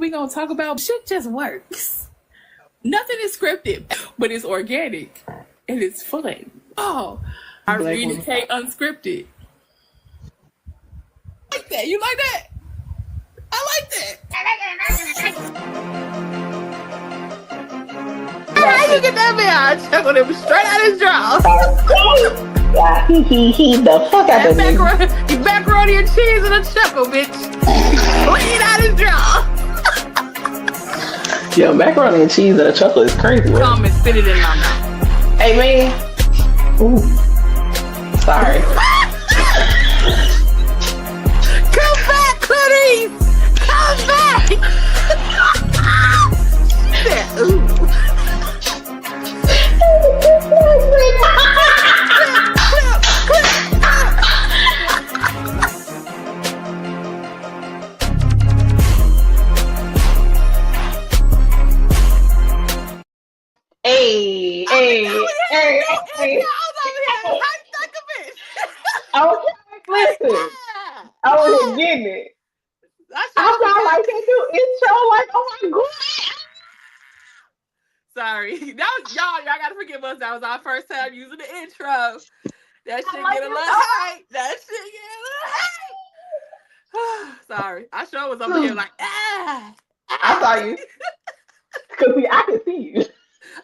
we gonna talk about. Shit just works. Nothing is scripted, but it's organic and it's fun. Oh, Irene K unscripted. Like that? You like that? I like that. How you get that man? I chuckled him straight out his jaw. Yeah, he the fuck out of me. Macaroni and cheese and a chuckle, bitch. Clean out his jaw. Yo, macaroni and cheese and a chuckle is crazy. Come and spit it in my mouth. Hey, man. Ooh. Sorry. Come back, Clarice. Come back. Yeah, ooh. Hey. Listen. I wasn't getting it. I sound like they do intro like, oh my god. Sorry. That was y'all gotta forgive us. That was our first time using the intro. That shit get a little hype. Sorry. I sure was over here like, I saw you. Because I can see you.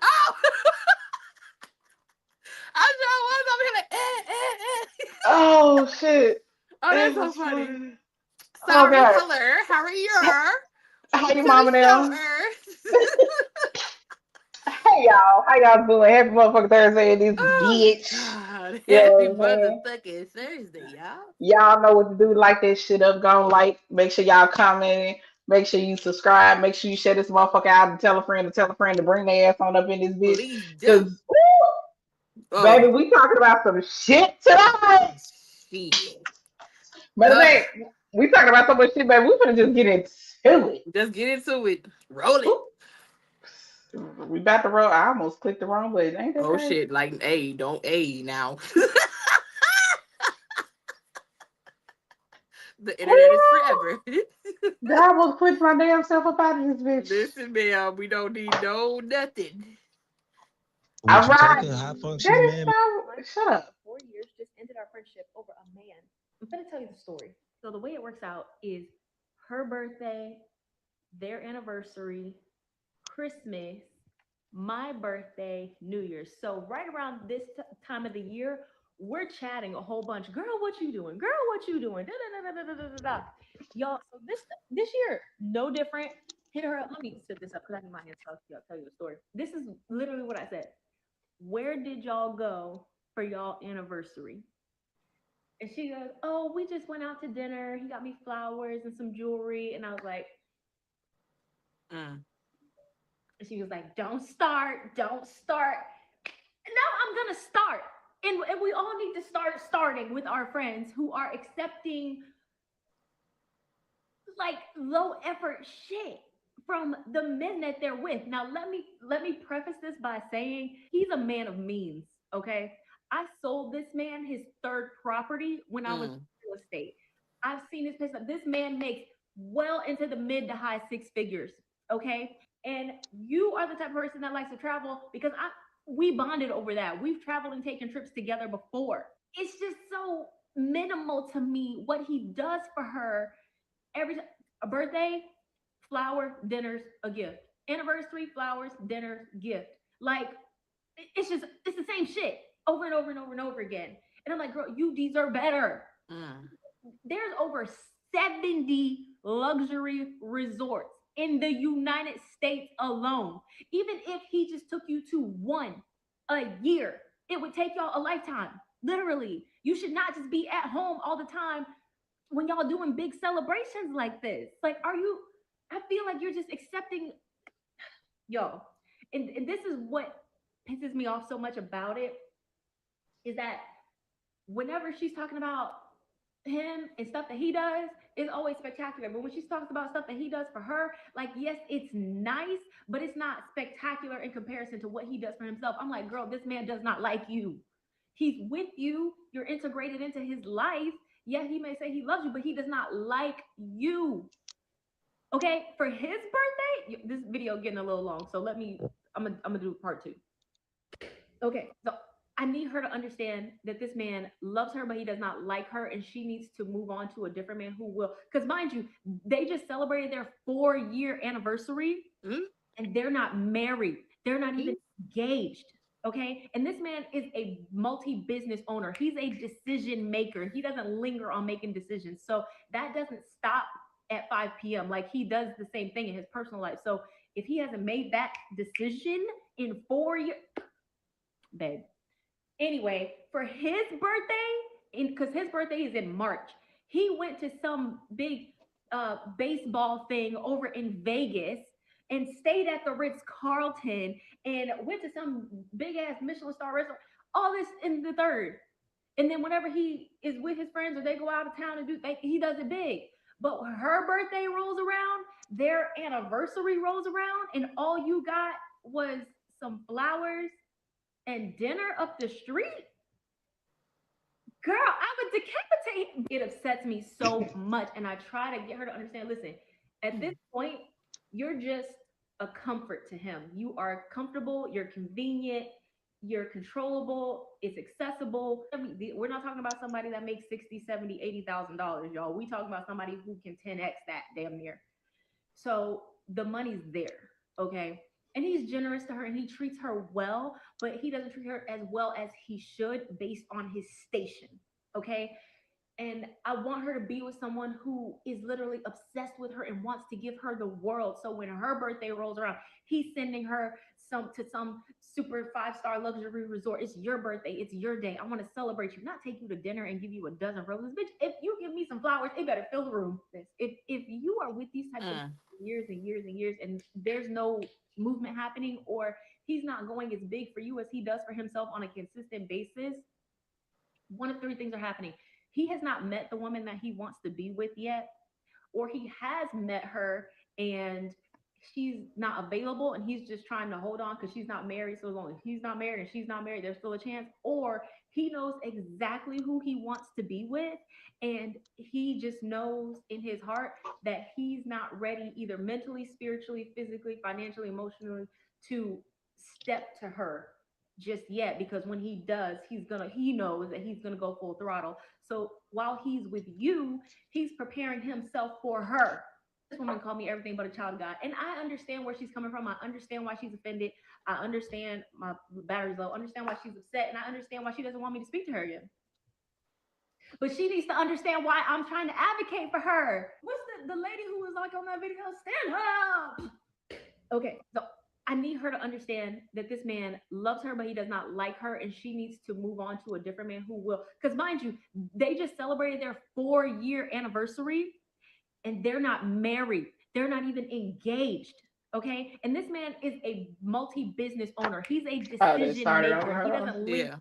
Oh! I sure was over here like, Oh, shit. Oh, that's so funny. Sorry, color. How are you? How you, mama now? Hey, y'all. How y'all doing? Happy motherfucking Thursday, this bitch. God. Happy motherfucking Thursday, y'all. Y'all know what to do. Like this shit up. Go like. Make sure y'all comment. Make sure you subscribe. Make sure you share this motherfucker out and tell a friend to bring their ass on up in this bitch. Please do. Baby, we talking about some shit tonight. Shit. But we talking about so much shit, baby. We finna just get into it. Just get into it. Roll it. We about to roll. I almost clicked the wrong button. Ain't that crazy? Shit. Like, don't now. The internet is forever. I almost clicked my damn self up out of this bitch. Listen, man, we don't need no nothing. All right. Shut up. 4 years just ended our friendship over a man. I'm going to tell you the story. So the way it works out is her birthday, their anniversary, Christmas, my birthday, New Year's. So right around this time of the year, we're chatting a whole bunch. Girl, what you doing? Girl, what you doing? Da, da, da, da, da, da, da. Y'all, so this year, no different. Hit her up. Let me set this up because I need my hands up. I'll tell you the story. This is literally what I said. Where did y'all go for y'all anniversary? And she goes, oh, we just went out to dinner. He got me flowers and some jewelry. And I was like, And she was like, don't start. Now I'm going to start. And we all need to start starting with our friends who are accepting like low effort shit from the men that they're with. Now, let me preface this by saying he's a man of means, okay? I sold this man his third property when I was in real estate. I've seen his business. This man makes well into the mid to high six figures, okay? And you are the type of person that likes to travel because we bonded over that. We've traveled and taken trips together before. It's just so minimal to me what he does for her every time. A birthday, flower, dinners, a gift. Anniversary, flowers, dinners, gift. Like, it's the same shit over and over and over and over again. And I'm like, girl, you deserve better. There's over 70 luxury resorts in the United States alone. Even if he just took you to one a year, it would take y'all a lifetime. Literally. You should not just be at home all the time when y'all doing big celebrations like this. Like, I feel like you're just accepting, yo. And this is what pisses me off so much about it, is that whenever she's talking about him and stuff that he does, it's always spectacular. But when she talks about stuff that he does for her, like, yes, it's nice, but it's not spectacular in comparison to what he does for himself. I'm like, girl, this man does not like you. He's with you. You're integrated into his life. Yeah, he may say he loves you, but he does not like you. Okay, for his birthday, this video getting a little long, so I'm gonna do part two. Okay, so I need her to understand that this man loves her, but he does not like her, and she needs to move on to a different man who will. Because mind you, they just celebrated their 4-year anniversary, and they're not married. They're not even engaged. Okay, and this man is a multi-business owner. He's a decision maker. He doesn't linger on making decisions. So that doesn't stop at 5 p.m. Like he does the same thing in his personal life. So if he hasn't made that decision in 4 years, babe. Anyway, for his birthday, because his birthday is in March, he went to some big baseball thing over in Vegas and stayed at the Ritz Carlton and went to some big ass Michelin star restaurant. All this in the third. And then whenever he is with his friends or they go out of town and he does it big. But when her birthday rolls around, their anniversary rolls around, and all you got was some flowers and dinner up the street. Girl, I would decapitate. It upsets me so much. And I try to get her to understand, listen, at this point, you're just a comfort to him. You are comfortable, you're convenient, you're controllable, it's accessible. I mean, we're not talking about somebody that makes 60, 70, $80,000, y'all. We talking about somebody who can 10x that damn near. So the money's there, okay? And he's generous to her and he treats her well, but he doesn't treat her as well as he should based on his station, okay? And I want her to be with someone who is literally obsessed with her and wants to give her the world. So when her birthday rolls around, he's sending her some super 5-star luxury resort. It's your birthday. It's your day. I want to celebrate you, not take you to dinner and give you a dozen roses. Bitch, if you give me some flowers, it better fill the room. If you are with these types of years and years and years and there's no movement happening, or he's not going as big for you as he does for himself on a consistent basis, one of three things are happening. He has not met the woman that he wants to be with yet, or he has met her and she's not available and he's just trying to hold on because she's not married. So as long as he's not married and she's not married, there's still a chance. Or he knows exactly who he wants to be with, and he just knows in his heart that he's not ready either mentally, spiritually, physically, financially, emotionally to step to her just yet, because when he does, he knows that he's gonna go full throttle. So while he's with you, he's preparing himself for her. This woman called me everything but a child of God, and I understand where she's coming from. I understand why she's offended. I understand my battery's low. I understand why she's upset, and I understand why she doesn't want me to speak to her again. But she needs to understand why I'm trying to advocate for her. What's the lady who was like on that video? Stand up. Okay, so I need her to understand that this man loves her, but he does not like her, and she needs to move on to a different man who will. Because mind you, they just celebrated their 4-year anniversary, and they're not married. They're not even engaged. Okay, and this man is a multi-business owner. He's a decision maker. He doesn't live.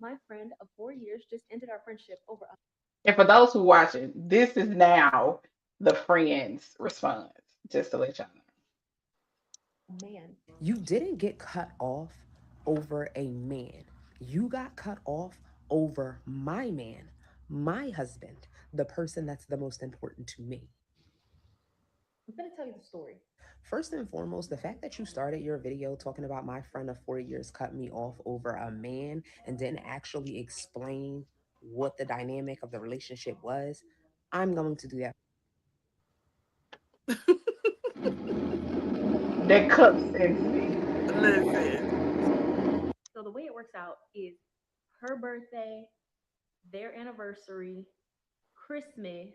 My friend of 4 years just ended our friendship over. And for those who watching, this is now the friend's response. Just to let y'all know. Man, you didn't get cut off over a man. You got cut off over my man, my husband, the person that's the most important to me. I'm going to tell you the story. First and foremost, the fact that you started your video talking about my friend of 4 years cut me off over a man and didn't actually explain what the dynamic of the relationship was, I'm going to do that. That cup sensitive. Listen. So the way it works out is her birthday, their anniversary, Christmas,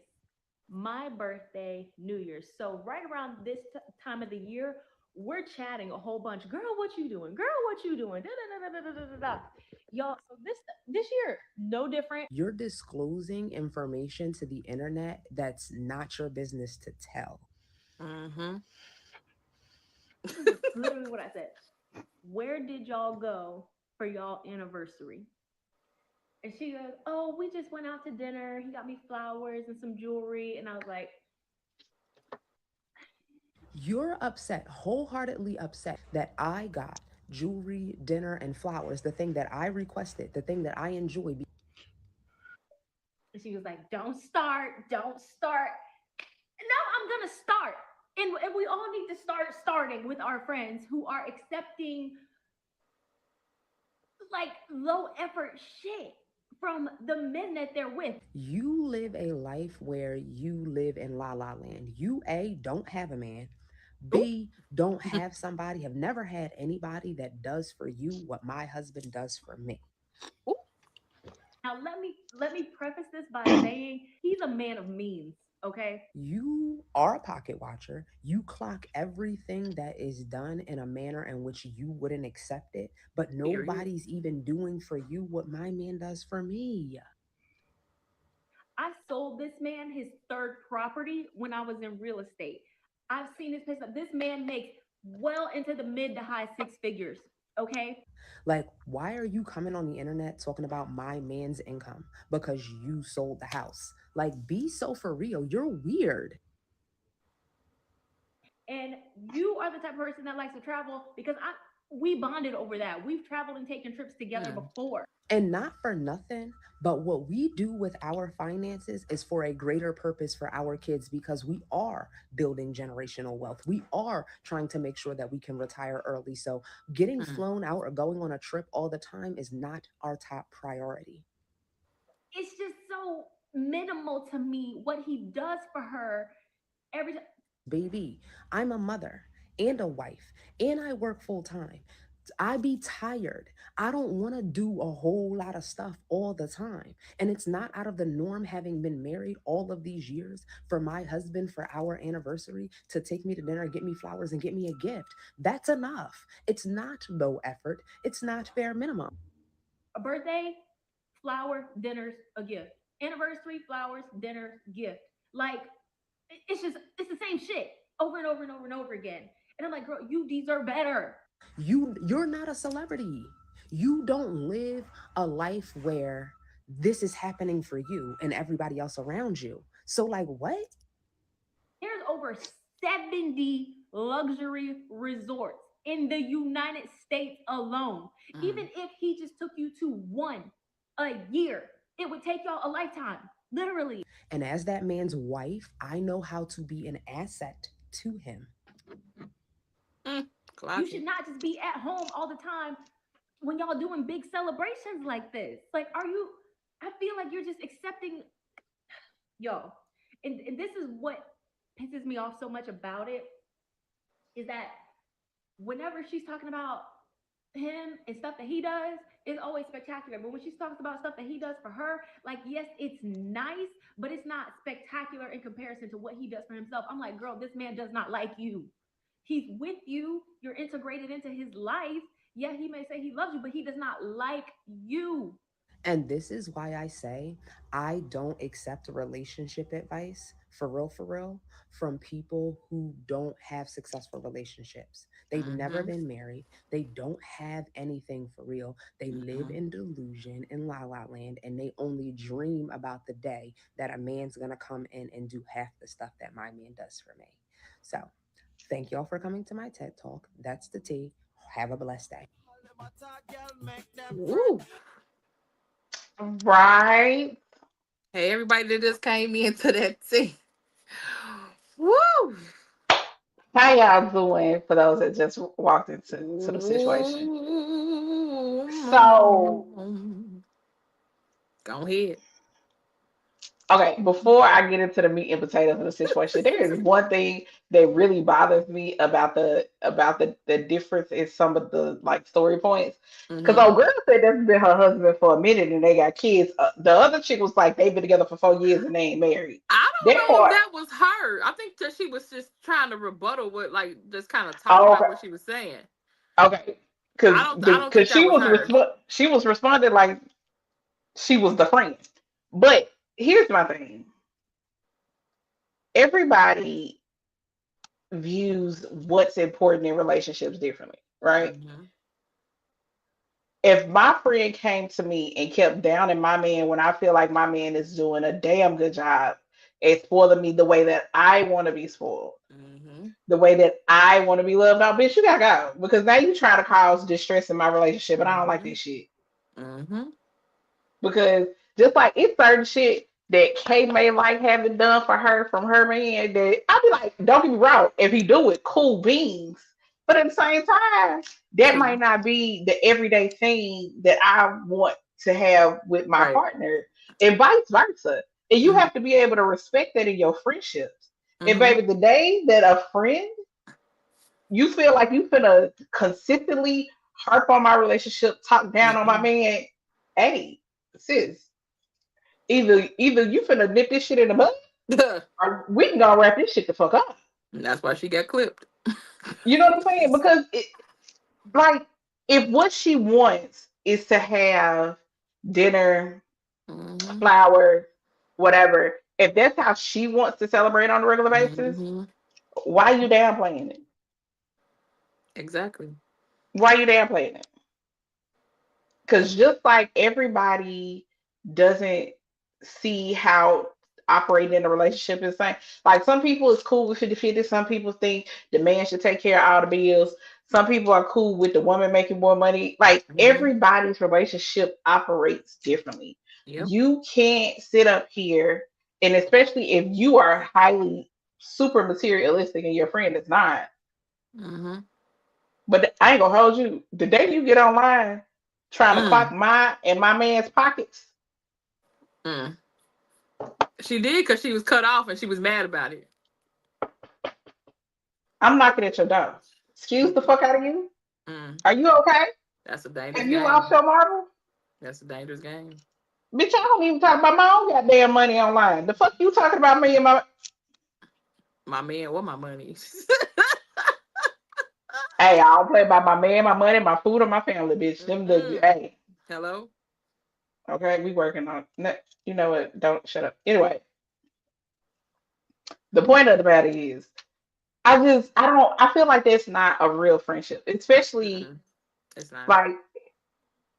my birthday, New Year's. So right around this time of the year, we're chatting a whole bunch. Girl, what you doing? Girl, what you doing? Da, da, da, da, da, da, da. Y'all, so this year, no different. You're disclosing information to the internet that's not your business to tell. Literally what I said. Where did y'all go for y'all anniversary? And she goes, oh, we just went out to dinner. He got me flowers and some jewelry. And I was like, you're upset, wholeheartedly upset that I got jewelry, dinner, and flowers, the thing that I requested, the thing that I enjoy. And she was like, don't start. No, I'm going to start. And we all need to start starting with our friends who are accepting like low effort shit from the men that they're with. You live a life where you live in la la land. You A, don't have a man. B, don't have somebody, have never had anybody that does for you what my husband does for me. Now let me preface this by saying he's a man of means, okay? You are a pocket watcher. You clock everything that is done in a manner in which you wouldn't accept it, but Period. nobody's even doing for you what my man does for me. I sold this man his third property when I was in real estate. I've seen this place. This man makes well into the mid to high six figures, okay? Like, why are you coming on the internet talking about my man's income? Because you sold the house. Like, be so for real. You're weird. And you are the type of person that likes to travel because we bonded over that. We've traveled and taken trips together before. And not for nothing, but what we do with our finances is for a greater purpose for our kids because we are building generational wealth. We are trying to make sure that we can retire early. So getting flown out or going on a trip all the time is not our top priority. It's just so minimal to me what he does for her every time. Baby, I'm a mother and a wife, and I work full time. I be tired. I don't want to do a whole lot of stuff all the time. And it's not out of the norm, having been married all of these years, for my husband for our anniversary to take me to dinner, get me flowers, and get me a gift. That's enough. It's not low effort. It's not bare minimum. A birthday, flower, dinners, a gift. Anniversary, flowers, dinners, gift. Like, it's the same shit over and over and over and over again. And I'm like, girl, you deserve better. You're not a celebrity. You don't live a life where this is happening for you and everybody else around you. So like what? There's over 70 luxury resorts in the United States alone. Even if he just took you to one a year, it would take y'all a lifetime, literally. And as that man's wife, I know how to be an asset to him. You should not just be at home all the time when y'all doing big celebrations like this. Like, I feel like you're just accepting, yo. And this is what pisses me off so much about it, is that whenever she's talking about him and stuff that he does, it's always spectacular. But when she talks about stuff that he does for her, like, yes, it's nice, but it's not spectacular in comparison to what he does for himself. I'm like, girl, this man does not like you. He's with you. You're integrated into his life. Yeah, he may say he loves you, but he does not like you. And this is why I say I don't accept relationship advice for real, from people who don't have successful relationships. They've never been married. They don't have anything for real. They live in delusion in la la land, and they only dream about the day that a man's going to come in and do half the stuff that my man does for me. So thank y'all for coming to my TED Talk. That's the tea. Have a blessed day. Ooh. Right. Hey, everybody that just came into that tea. Woo! How y'all doing for those that just walked into the situation? So, Go ahead. okay, before I get into the meat and potatoes of the situation, there is one thing that really bothers me about the difference in some of the like story points. Because old girl said that's been her husband for a minute and they got kids. The other chick was like they've been together for 4 years and they ain't married. I don't That know if part. that was her. I think that she was just trying to rebuttal what, like, just kind of talk about what she was saying. Okay, I don't think that was her. she was responding like she was the friend. But here's my thing. Everybody views what's important in relationships differently, right? If my friend came to me and kept downing my man when I feel like my man is doing a damn good job at spoiling me the way that I want to be spoiled, the way that I want to be loved, now, bitch, you gotta go. Because now you try to cause distress in my relationship, and I don't like this shit. Because just like it's certain shit that Kay may like having done for her from her man, that I'd be like, don't get me wrong, if he do it, cool beans. But at the same time, that So, might not be the everyday thing that I want to have with my right. partner, and vice versa. And you Mm-hmm. have to be able to respect that in your friendships. And Mm-hmm. baby, the day that a friend, you feel like you finna consistently harp on my relationship, talk down on my Mm-hmm. man, hey, sis, either you finna nip this shit in the bud, or we can go wrap this shit the fuck up. That's why she got clipped. You know what I'm saying? Because like, if what she wants is to have dinner, Mm-hmm. flowers, whatever, if that's how she wants to celebrate on a regular basis, Mm-hmm. why you downplaying it? Exactly. Why you downplaying it? Because just like everybody doesn't see how operating in a relationship is same. Like some people is cool with 50-50. Some people think the man should take care of all the bills. Some people are cool with the woman making more money. Like Mm-hmm. everybody's relationship operates differently. Yep. You can't sit up here, and especially if you are highly super materialistic and your friend is not. Mm-hmm. But I ain't gonna hold you. The day you get online trying to Mm. clock my and my man's pockets, Mm. She did because she was cut off and she was mad about it. I'm knocking at your door. Excuse the fuck out of you. Mm. Are you okay? That's a dangerous Have you lost game. your marble? That's a dangerous game. Bitch, I don't even talk about my own goddamn money online. The fuck you talking about me and my My man, what my money? hey, I don't play about my man, my money, my food, or my family, bitch. Them the Mm-mm. hey, Hello? okay, we working on you know what? Don't shut up. Anyway, the point of the matter is I feel like that's not a real friendship. Especially Mm-mm. It's not. like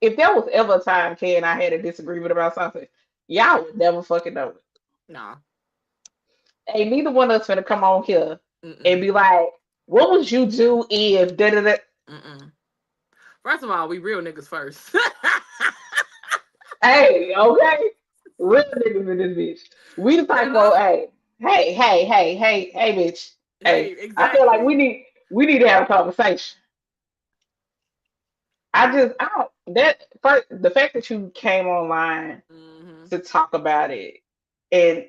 if there was ever a time Kay and I had a disagreement about something, y'all would never fucking know it. No. Ain't neither one of us finna come on here and Mm-mm. be like, what would you do if da da da? Mm-mm. First of all, we real niggas first. Hey, okay? Real niggas in this bitch. We the type of Hello? hey, bitch. Hey, Hey, I feel like exactly. we need to have a conversation. I don't that first the fact that you came online Mm-hmm. to talk about it, and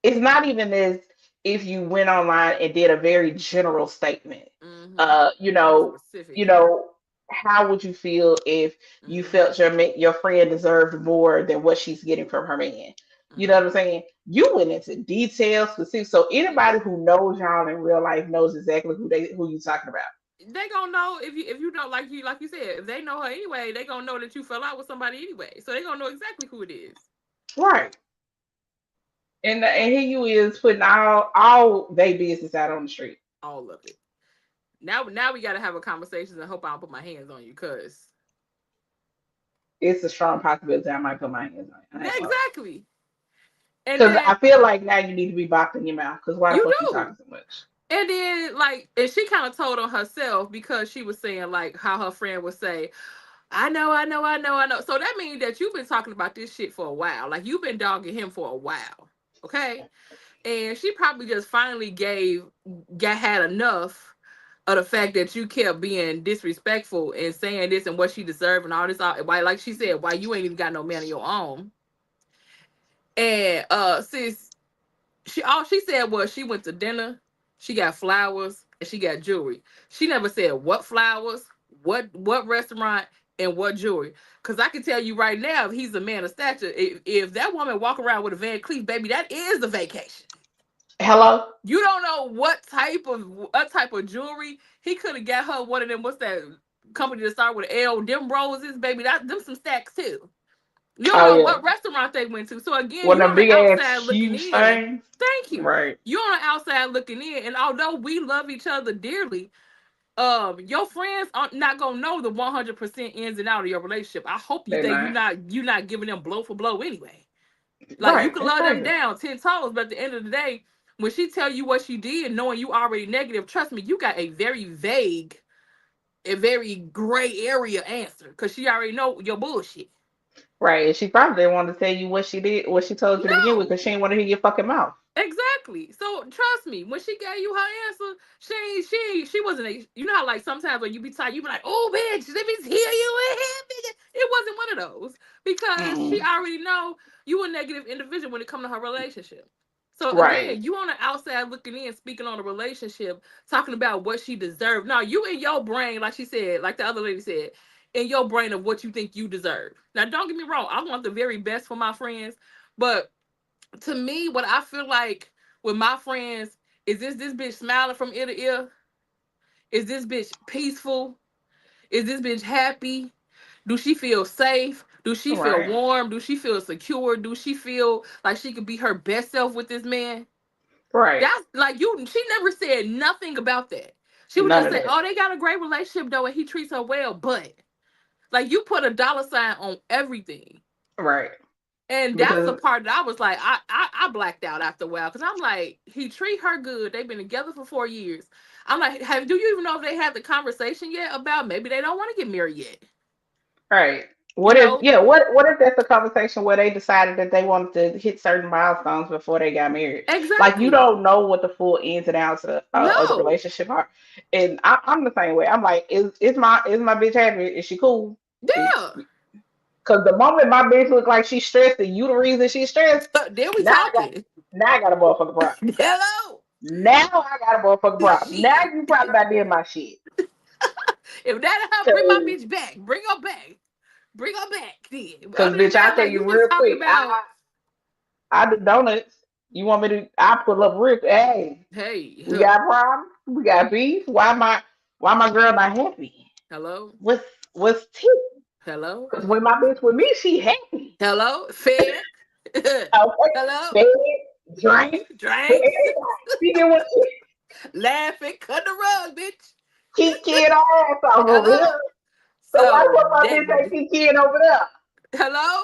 it's not even as if you went online and did a very general statement. Mm-hmm. You You know, specific. you know, how would you feel if you Mm-hmm. felt your friend deserved more than what she's getting from her man? You know Mm-hmm. what I'm saying? You went into details, specific. So anybody Yeah. who knows y'all in real life knows exactly who you talking about. They gonna know if you don't like you said, if they know her anyway, they gonna know that you fell out with somebody anyway. So they gonna know exactly who it is. Right. And here you is putting all they business out on the street. All of it. Now we gotta have a conversation and hope I don't put my hands on you, cause It's a strong possibility I might put my hands on it. I ain't gonna lie. exactly. And Because then I feel like now you need to be bopped in your mouth. Because why the you fuck you do. talking so much? And then like and she kind of told on herself because she was saying like how her friend would say, I know, I know, I know, I know. So that means that you've been talking about this shit for a while. Like you've been dogging him for a while. Okay. And she probably just finally had enough of the fact that you kept being disrespectful and saying this and what she deserved and all this. Why, like she said, why you ain't even got no man of your own. And sis, all she said was she went to dinner, she got flowers, and she got jewelry. She never said what flowers, what restaurant, and what jewelry. Cause I can tell you right now, if he's a man of stature, if that woman walk around with a Van Cleef, baby, that is the vacation. Hello? You don't know what type of jewelry he could have got her. One of them, what's that company that start with L? Them roses, baby. That them some stacks too. You don't Oh know yeah. what restaurant they went to. So again, One you of on them the big ass outside looking huge in. things. Thank you. Right. You on the outside looking in, and although we love each other dearly, your friends are not gonna know the 100% ins and out of your relationship. I hope you They're think not. you're not giving them blow for blow anyway. Like you Right. can That's love them crazy. down 10 toes, but at the end of the day, when she tell you what she did, knowing you already negative, trust me, you got a very vague, a very gray area answer because she already know your bullshit. Right. And she probably didn't want to tell you what she did, what she told you to begin with, No. because she didn't want to hear your fucking mouth. Exactly. So trust me, when she gave you her answer, she wasn't a, you know how like sometimes when you be tired, you be like, oh bitch, let me hear you in here, bitch. It wasn't one of those because she Mm-mm. already know you a negative individual when it come to her relationship. So Right. again, you on the outside looking in, speaking on the relationship, talking about what she deserved. Now you in your brain, like she said, like the other lady said, in your brain of what you think you deserve. Now don't get me wrong, I want the very best for my friends, but to me, what I feel like with my friends is this bitch smiling from ear to ear? Is this bitch peaceful? Is this bitch happy? Do she feel safe? Do she feel Right. warm? Do she feel secure? Do she feel like she could be her best self with this man? Right. That's like you. She never said nothing about that. She would None just of say, that. "Oh, they got a great relationship though, and he treats her well." But like you put a dollar sign on everything. Right. And that's the Because part that I was like, I blacked out after a while because I'm like, he treat her good. They've been together for 4 years. I'm like, do you even know if they had the conversation yet about maybe they don't want to get married yet? right. You What if, know, yeah, what if that's a conversation where they decided that they wanted to hit certain milestones before they got married? Like you exactly. don't know what the full ins and outs of the No, relationship are. And I'm the same way. I'm like, is my bitch happy? Is she cool? yeah. Because the moment my bitch look like she's stressed and you the reason she's stressed, Then we now I got talking. now I got a motherfucking problem. Hello. Now I got a motherfucking problem. Now Shit. you probably about doing my shit. If that her, bring my Cause, bitch back. Bring her back. Bring her back. Then. cause Other than bitch, I that, tell like you you just real talking quick, about, I do donuts. You want me to? I pull up real. Hey, hey, we huh, got problems. We got beef. Why my girl not happy? hello, What's tea? hello, Cause when my bitch with me, she happy. hello, fed, Okay, hello, bed, drink, drinks. everything. She get what she Laughing, cut the rug, bitch. keep kid her ass off over Hello. here. So why So put my that bitch ain't keep kid over there? hello.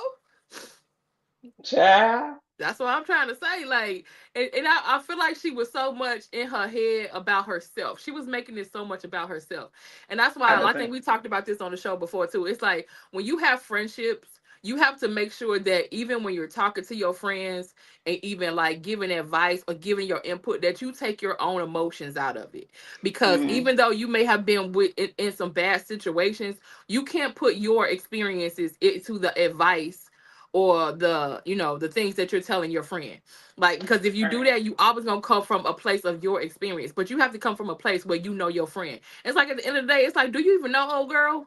Child, That's what I'm trying to say. Like, and I feel like she was so much in her head about herself. She was making it so much about herself. And that's I why I just think think. we talked about this on the show before too. It's like when you have friendships, you have to make sure that even when you're talking to your friends and even like giving advice or giving your input, that you take your own emotions out of it. Because Mm, even though you may have been in some bad situations, you can't put your experiences into the advice or the the things that you're telling your friend, like, because if you do right. that, you always gonna come from a place of your experience, but you have to come from a place where you know your friend. It's like at the end of the day, it's like, do you even know old girl?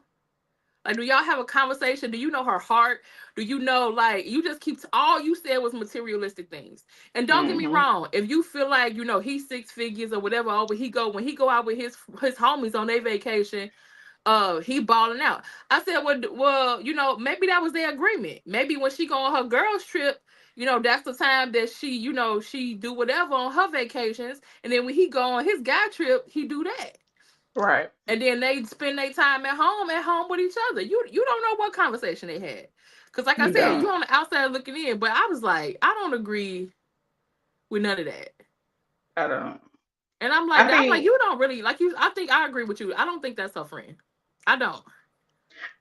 Like, do y'all have a conversation? Do you know her heart? Do you know, like, you just keep all you said was materialistic things. And don't get me Mm-hmm. wrong, if you feel like he's six figures or whatever, over he go when he go out with his homies on their vacation, he balling out. I said, well, maybe that was their agreement. Maybe when she go on her girls trip, that's the time that she do whatever on her vacations, and then when he go on his guy trip, he do that, Right. and then they spend their time at home with each other. You don't know what conversation they had, because like I You said, you don't. on the outside looking in. But I was like, I don't agree with none of that. I don't. And I I'm like, think you don't really like you. I think I agree with you. I don't think that's her friend. I don't.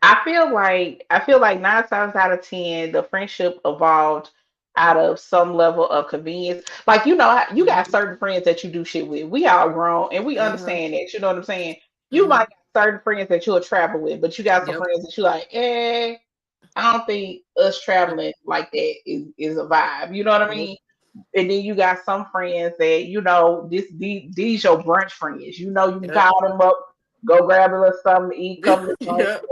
I feel like 9 times out of 10, the friendship evolved out of some level of convenience. Like you got Hmm. certain friends that you do shit with. We all grown and we Hmm. understand that. You know what I'm saying? You Hmm. might got certain friends that you'll travel with, but you got some Yep. friends that you like, I don't think us traveling like that is a vibe. You know what I Nope. mean? And then you got some friends that these your brunch friends. You know you can Yep. call them up, go grab a little something to eat, couple of drinks, Yep.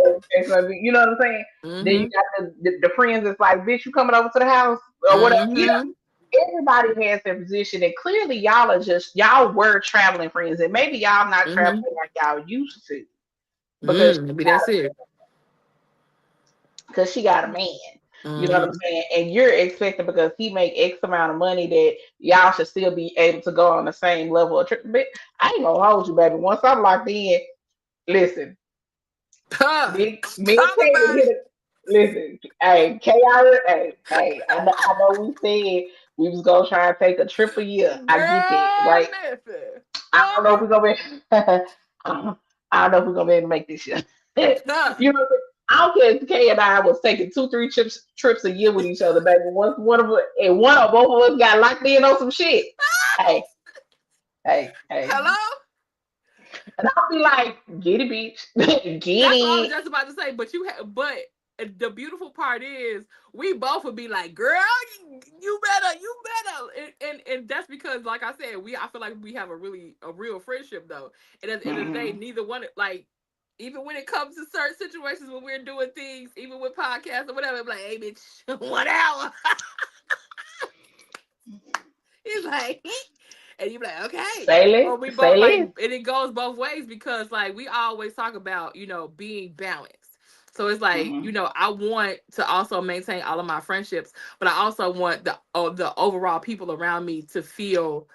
you know what I'm saying? Then you Hmm. got the friends that's like, bitch, you coming over to the house or whatever. Hmm. Everybody has their position, and clearly y'all were traveling friends, and maybe y'all not traveling Hmm. like y'all used to because Maybe that's it. she got a man. You know what I'm Hmm. saying? And you're expecting because he make X amount of money that y'all should still be able to go on the same level of trip. But I ain't gonna hold you, baby. Once I'm locked in, listen, Huh. me and Talk Kevin about hit it, it. Listen, hey, KR, hey, I know we said we was gonna try and take a trip a year. I get that, girl. right? Listen. I don't know if we're gonna be I don't know if we're gonna be able to make this year. Huh. You know, I don't care if Kay and I was taking 2-3 trips a year with each other, baby. Once one of us, and one or both of us got locked in on some shit. Hey, hey. Hello? And I'll be like, get it, bitch. Get That's what I was it. just about to say. But the beautiful part is we both would be like, girl, you better. And that's because, like I said, I feel like we have a real friendship though. And at the end of the day, neither one, like, even when it comes to certain situations when we're doing things, even with podcasts or whatever, I'm like, hey, bitch, 1 hour. He's like, and you're like, okay. Say Or we both like, less. and it goes both ways because like we always talk about, being balanced. So it's like, I want to also maintain all of my friendships, but I also want the overall people around me to feel,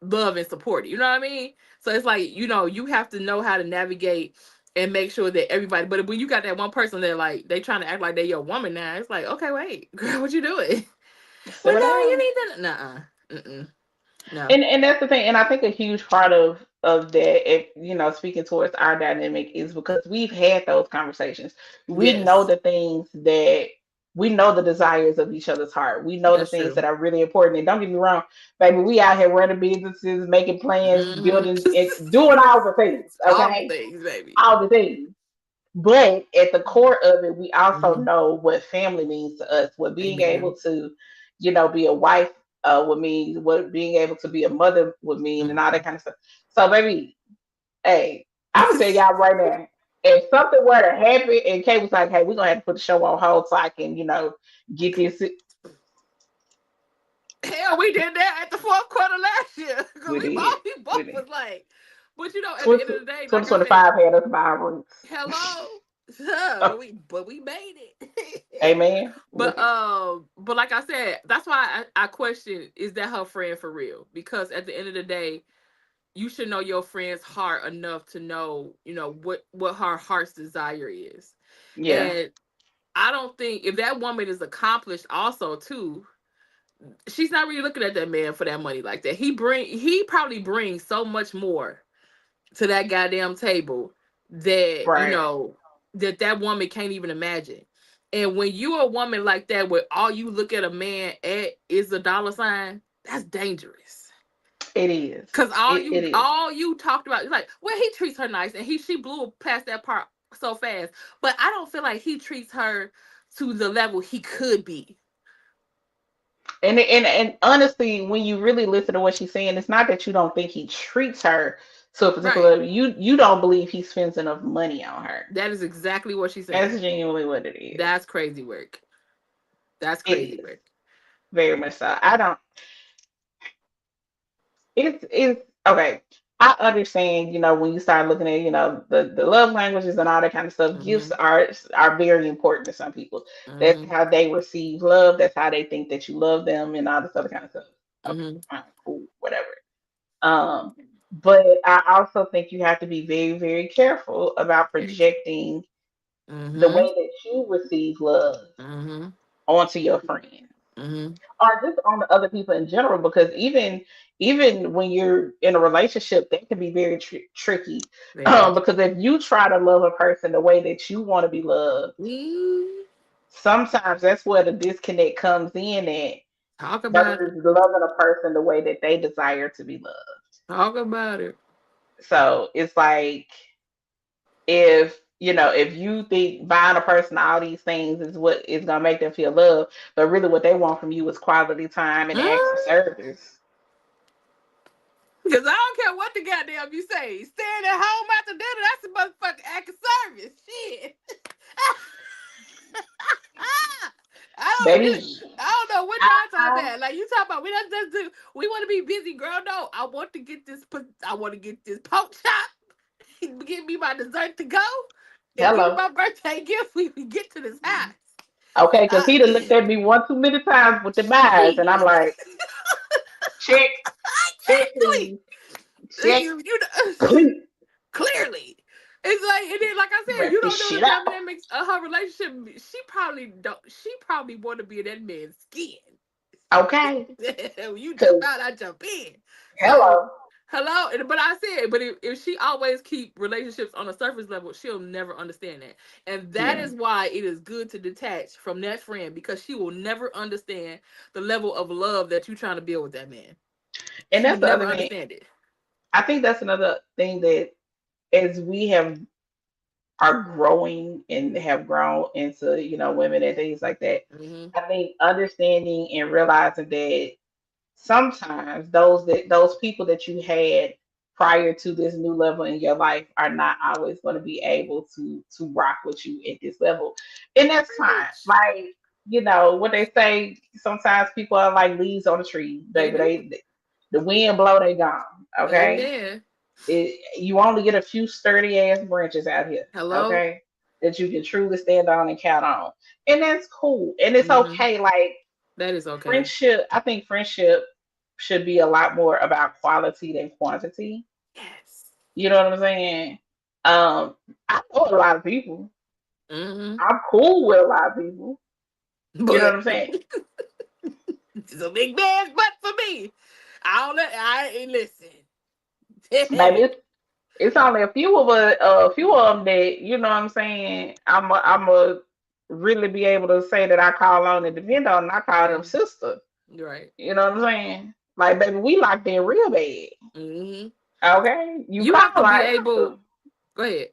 love and support. You know what I mean? So it's like, you have to know how to navigate and make sure that everybody. But when you got that one person that like they trying to act like they're your woman now, it's like, okay, wait, girl, what you doing? Well, Simmer no, you down. need to. Nuh-uh. Mm-mm. No. And that's the thing. And I think a huge part of that, if speaking towards our dynamic, is because we've had those conversations. We know Yes, the things that we know the desires of each other's heart. We know the that's things true. that are really important. And don't get me wrong, baby, we out here running businesses, making plans, Hmm. building, and doing all the things. All the Okay, things, baby. all the things. But at the core of it, we also Hmm. know what family means to us. What being able Amen. to, be a wife would mean, what being able to be a mother would mean, and all that Hmm. kind of stuff. So, baby, hey, I'm gonna tell y'all right now. If something were to happen and Kay was like, "Hey, we're gonna have to put the show on hold so I can, get this," Hell, we did that at the fourth quarter last year because we we did, both we we both did. was like, but at the end of the day, like I said, 2025 had us by our roots. hello, huh, but we made it. Amen. But Look at but like I said, that's why I question, is that her friend for real? Because at the end of the day, you should know your friend's heart enough to know, what her heart's desire is. yeah, And I don't think, if that woman is accomplished also too, she's not really looking at that man for that money like that. He probably brings so much more to that goddamn table that, right. that woman can't even imagine. And when you're a woman like that, where all you look at a man at is a dollar sign, that's dangerous. It is. Cause all It you is. all you talked about is like, well, he treats her nice, and she blew past that part so fast. But I don't feel like he treats her to the level he could be. And honestly, when you really listen to what she's saying, it's not that you don't think he treats her to a particular Right. level. You don't believe he spends enough money on her. That is exactly what she's That's saying. genuinely what it is. That's crazy work. That's It crazy is work. very much so. I don't. It's okay. I understand, when you start looking at, the love languages and all that kind of stuff, gifts Mm-hmm. are very important to some people. That's Mm-hmm. how they receive love. That's how they think that you love them and all this other kind of stuff. Okay, Mm-hmm. fine, cool, whatever. Um, but I also think you have to be very, very careful about projecting the way Mm-hmm. that you receive love Mm-hmm. onto your friend Mm-hmm. or just on the other people in general, because even when you're in a relationship, that can be very tricky. Very. Because if you try to love a person the way that you want to be loved, Mm, sometimes that's where the disconnect comes in at talk about it. versus loving a person the way that they desire to be loved. Talk about it. So it's like, if you think buying a person all these things is what is gonna make them feel loved, but really what they want from you is quality time and acts of Because service. I don't care what the goddamn you say. Staying at home after dinner, that's a motherfucking act of service. Shit. I don't, Baby, I don't know what y'all talking I, about. Like you talking about, we don't just do. We want to be busy, girl. No, I want to get this. I want to get this pork chop. Give me my dessert to go, and give me hello. my birthday gift. We get to this house. Okay, because Uh, he done looked at me one too many times with the eyes, and I'm shit. like, check, check, Exactly. please, check, You know, please. clearly. It's like, and then like I said, Rest you this don't know shit the out. dynamics of her relationship. She probably don't. She probably want to be in that man's skin. Okay, When you jump because out, I jump in. So, hello. Hello, but I said, but if she always keep relationships on a surface level, she'll never understand that, and that Yeah. is why it is good to detach from that friend because she will never understand the level of love that you're trying to build with that man. And She that's would the never other thing. understand it. I think that's another thing that as we have are growing and have grown into, women and things like that. Hmm. I think understanding and realizing that sometimes those people that you had prior to this new level in your life are not always going to be able to rock with you at this level. And that's fine. Preach. Like, what they say, sometimes people are like leaves on a tree, They baby. do. The wind blow, they gone. Okay. Amen. You only get a few sturdy ass branches out here, Hello. okay, that you can truly stand on and count on, and that's cool, and it's Hmm. okay. Like That is okay. friendship, I think friendship should be a lot more about quality than quantity. Yes. You know what I'm saying? I know a lot of people. Hmm. I'm cool with a lot of people. You know what But I'm saying? it's a big man's butt for me. I don't let. I ain't listen. Maybe it's only a few of them that what I'm saying. I'm a really be able to say that I call on and depend on. And I call Yeah. them sister. Right. You know what I'm saying? Like, baby, we locked in real bad. Hmm. Okay, you You call have to her be answer. able. Go ahead.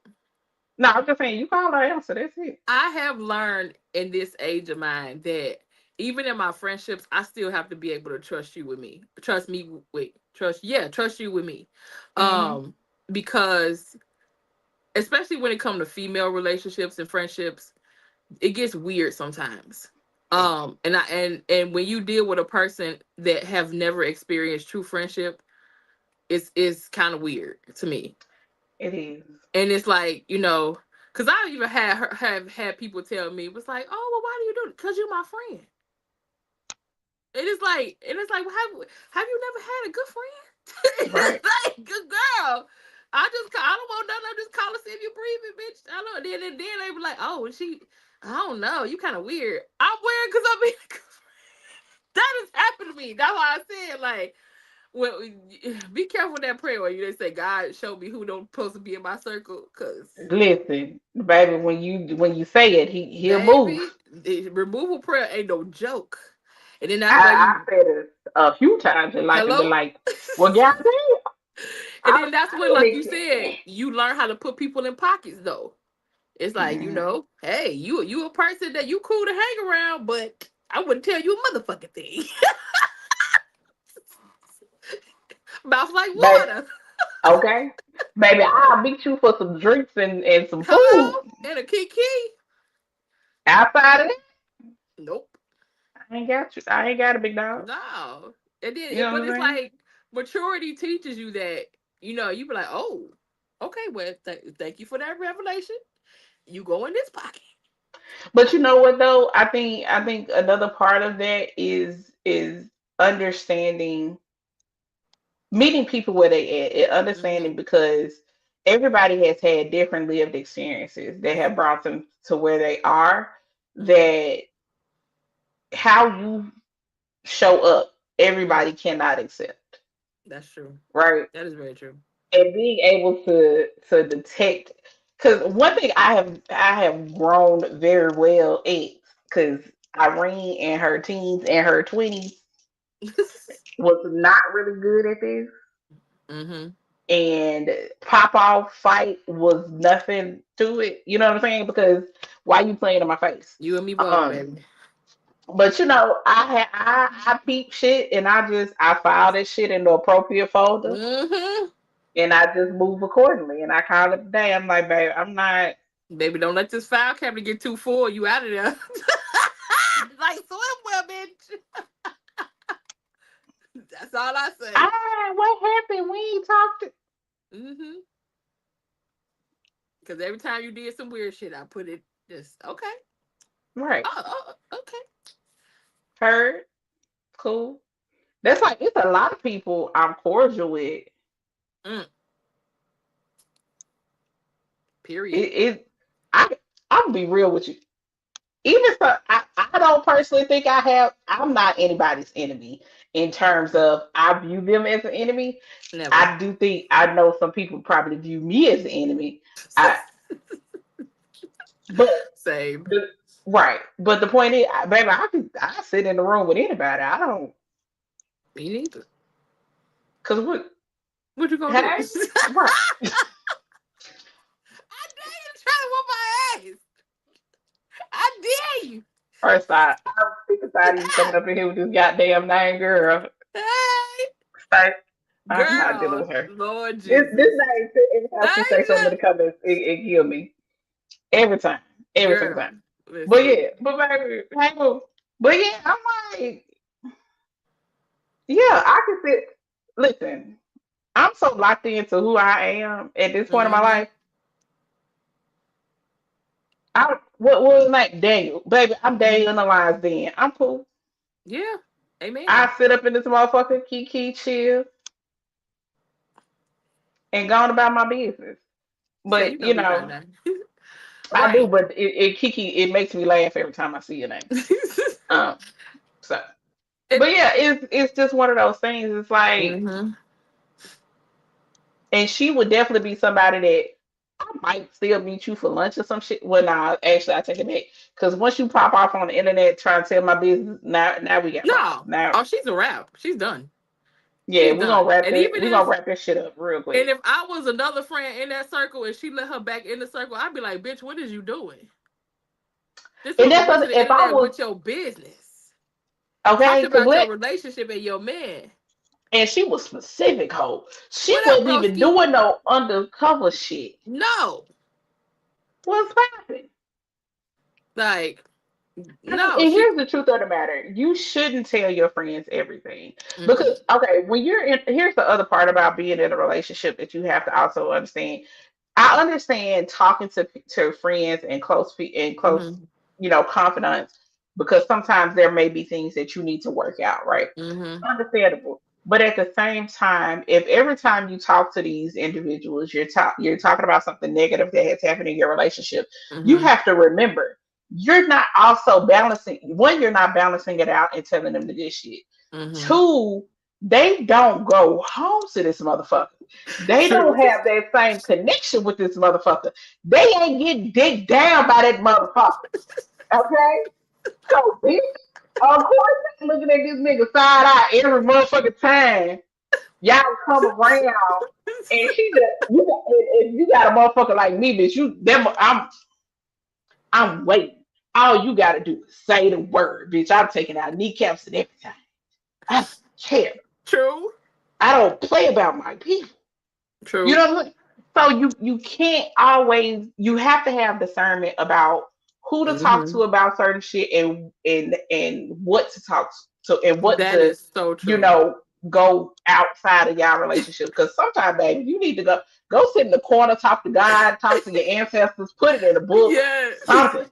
No, I'm just saying you call her answer. That's it. I have learned in this age of mine that even in my friendships, I still have to be able to trust you with me. Trust me with trust. Yeah, trust you with me. Hmm. Um, because especially when it comes to female relationships and friendships, it gets weird sometimes. And when you deal with a person that have never experienced true friendship, it's kind of weird to me. It is. And it's like, because I even have had people tell me, it was like, oh, well, why do you do it? Because you're my friend. Well, have you never had a good friend? Right. It's like, good girl. I don't want nothing. I just call to see if you breathing, bitch. I know. Then they be like, oh, I don't know. You kind of weird. I'm weird because I'm being a good friend. That has happened to me. That's why I said, like, well, be careful with that prayer where they say, God, show me who don't supposed to be in my circle. Because, Listen, baby, when you say it, he'll move. baby, the removal prayer ain't no joke. And then that's why I you, said it a few times in life and been hello? like, well, goddamn, And then that's I when, like you didn't said, you learn how to put people in pockets, though. It's like, expect. hey, you a person that you cool to hang around, but I wouldn't tell you a motherfucking thing. Mouth like Baby, water. okay. Baby, I'll beat you for some drinks and some food. Hello? And a kiki? Outside of that, Nope. I ain't got you. I ain't got a big dog. No. And You then, know but what I'm it's saying? like maturity teaches you that, you be like, oh, okay, well, thank you for that revelation. You go in this pocket. But you know what though? I think another part of that is understanding meeting people where they at and understanding Hmm. because everybody has had different lived experiences that have brought them to where they are, Hmm. that how you show up Hmm. everybody cannot accept, That's true. right? That is very true. And being able to detect, because one thing I have grown very well at, because Irene in her teens and her 20s was not really good at this, Hmm. and pop off fight was nothing to it. You know what I'm saying? Because why you playing in my face? You and me both, Um, baby. but I peep shit and I file this shit in the appropriate folder Hmm. and I just move accordingly and I call it a day. I'm like, babe, I'm not. Baby, don't let this file cabinet get too full. You out of there. Like swimwear, bitch. That's all I say. What happened? We ain't talked. Hmm. Because every time you did some weird shit, I put it just okay. Right. Okay. Heard. Cool. That's like it's a lot of people I'm cordial with. Mm, It, period. it I I'll be real with you. Even so, I I don't personally think I'm not anybody's enemy in terms of I view them as an enemy. Never. I do think I know some people probably view me as an enemy. I but Same. the right. But the point is, baby, I sit in the room with anybody. I don't Me neither. cause what What you gonna do? hey right. I dare you to try to whoop my ass. I dare you. First I'm sick and tired of you coming up in here with this goddamn name girl. Hey, Like, I'm not dealing girl, with her. Lord This Jesus. name every time she say something in Deja. the comments, it kill me. Every time. Every single Girl, time. But listen. yeah, but baby, hey, but yeah, I'm like, yeah, I can sit. Listen, I'm so locked into who I am at this point in my Mm-hmm. life. What was his name? Daniel, baby, I'm Mm-hmm. Daniel in the lines. Then I'm cool. Yeah. Amen. I sit up in this motherfucker, kiki, chill, and go on about my business. So you But know me by now. I do. Right. But it kiki, it makes me laugh every time I see your name. Um, so, it, but yeah, it's just one of those things. It's like, mm-hmm. and she would definitely be somebody that I might still meet you for lunch or some shit. Well, nah, actually, I take it back because once you pop off on the internet trying to tell my business, now we got problems. No. Now, Oh, she's a wrap. She's done. yeah, She's done. And even we gonna if wrap this shit up real and quick. if I was another friend in that circle and she let her back in the circle, I'd be like, bitch, what is you doing? This And woman that's went to the if I internet was with your business. Talked okay, because about your relationship and your man. and she was specific, hoe. She What up, wasn't even broski? doing no undercover shit. No. What's happening? Like, And no, she here's the truth of the matter. You shouldn't tell your friends everything. mm-mm. Because, okay, when you're in, here's the other part about being in a relationship that you have to also understand. I understand talking to friends and close, Mm-hmm. confidants because sometimes there may be things that you need to work out, right? Mm-hmm. Understandable. But at the same time, if every time you talk to these individuals, you're talking about something negative that has happened in your relationship, you Mm-hmm. have to remember you're not also balancing. One, you're not balancing it out and telling them the good shit. Mm-hmm. Two, they don't go home to this motherfucker. They True. don't have that same connection with this motherfucker. They ain't getting digged down by that motherfucker. Okay? So, bitch, of course, I'm looking at this nigga side eye every motherfucking time y'all come around, and she just if you got a motherfucker like me, bitch, I'm waiting. All you gotta do is say the word, bitch. I'm taking out kneecaps and everything. I don't care. True. I don't play about my people. You True. know what I mean? So you can't always you have to have discernment about who to talk Mm-hmm. to about certain shit and what to talk to and what That to is so you true. know go outside of y'all relationship because sometimes baby you need to go sit in the corner, talk to God, talk to your ancestors, put it in a book, Yeah. something.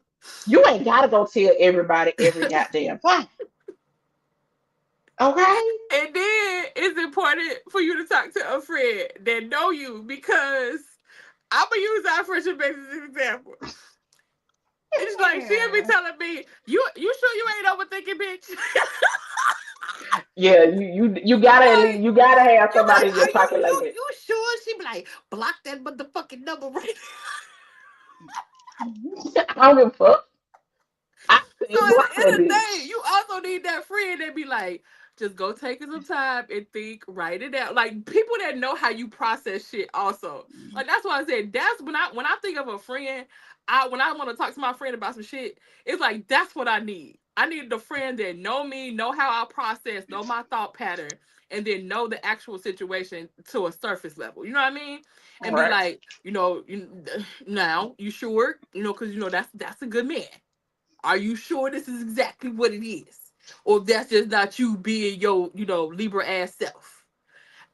You ain't gotta go tell everybody every goddamn thing. Okay? And then it's important for you to talk to a friend that know you because I'm gonna use our friendship as an example. It's like she'll be Yeah. telling me, you sure you ain't overthinking, bitch?" Yeah, you gotta I'm at like, least you gotta have you somebody like, in your are you pocket like you that. you sure? She be like, block that motherfucking number right. I don't give a fuck. I So still at the block that end of the day, bitch. you also need that friend that be like, just go take some time and think, write it out. Like people that know how you process shit also. Like that's why I said that's when I think of a friend, when I want to talk to my friend about some shit, it's like that's what I need. I need the friend that know me, know how I process, know my thought pattern, and then know the actual situation to a surface level. You know what I mean? And be Right. like, now you sure? Because that's a good man. Are you sure this is exactly what it is? Or that's just not you being your, Libra ass self?